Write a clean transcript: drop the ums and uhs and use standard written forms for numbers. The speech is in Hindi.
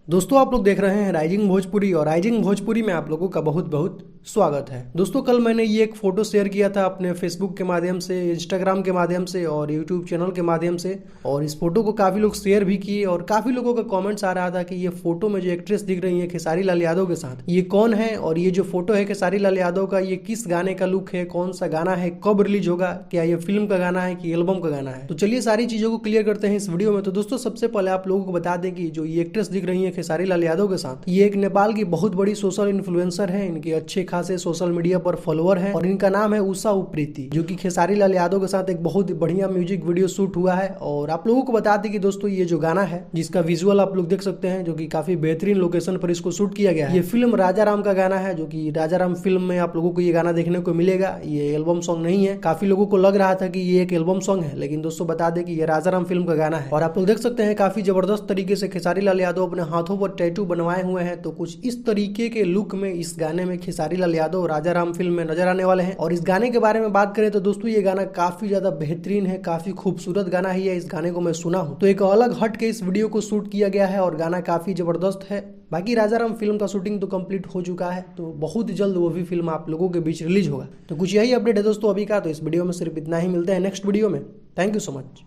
दोस्तों आप लोग देख रहे हैं राइजिंग भोजपुरी और राइजिंग भोजपुरी में आप लोगों का बहुत बहुत स्वागत है। दोस्तों कल मैंने ये एक फोटो शेयर किया था अपने फेसबुक के माध्यम से, इंस्टाग्राम के माध्यम से और यूट्यूब चैनल के माध्यम से, और इस फोटो को काफ़ी लोग शेयर भी किए और काफ़ी लोगों का कमेंट्स आ रहा था कि ये फोटो में जो एक्ट्रेस दिख रही है खेसारी लाल यादव के साथ, ये कौन है और ये जो फोटो है खेसारी लाल यादव का, ये किस गाने का लुक है, कौन सा गाना है, कब रिलीज होगा, क्या ये फिल्म का गाना है कि एल्बम का गाना है। तो चलिए सारी चीज़ों को क्लियर करते हैं इस वीडियो में। तो दोस्तों सबसे पहले आप लोगों को बता दें कि जो ये एक्ट्रेस दिख रही है खेसारी लाल यादव के साथ, ये एक नेपाल की बहुत बड़ी सोशल इन्फ्लुएंसर है। इनके अच्छे खासे सोशल मीडिया पर फॉलोअर हैं और इनका नाम है उषा उप्रीति, जो कि खेसारी लाल यादव के साथ एक बहुत बढ़िया म्यूजिक वीडियो शूट हुआ है। और आप लोगों को बता दें कि दोस्तों ये जो गाना है जिसका विजुअल आप लोग देख सकते हैं, जो कि काफी बेहतरीन लोकेशन पर इसको शूट किया गया है, ये फिल्म राजा राम का गाना है, जो कि राजा राम फिल्म में आप लोगों को ये गाना देखने को मिलेगा। ये एल्बम सॉन्ग नहीं है। काफी लोगों को लग रहा था कि ये एक एल्बम सॉन्ग है, लेकिन दोस्तों बता दें कि ये राजा राम फिल्म का गाना है। और आप लोग देख सकते हैं काफी जबरदस्त तरीके से खेसारी लाल यादव अपने हाथों पर टैटू बनवाए हुए हैं। तो कुछ इस तरीके के लुक में इस गाने में खेसारी लाल यादव राजा राम फिल्म में नजर आने वाले हैं। और इस गाने के बारे में बात करें तो दोस्तों ये गाना काफी ज्यादा बेहतरीन है, काफी खूबसूरत गाना ही है। इस गाने को मैं सुना हूं तो एक अलग हट के इस वीडियो को शूट किया गया है और गाना काफी जबरदस्त है। बाकी राजाराम फिल्म का शूटिंग तो कंप्लीट हो चुका है, तो बहुत जल्द वो भी फिल्म आप लोगों के बीच रिलीज होगा। तो कुछ यही अपडेट है दोस्तों अभी का। तो इस वीडियो में सिर्फ इतना ही, मिलते हैं नेक्स्ट वीडियो में। Thank you so much.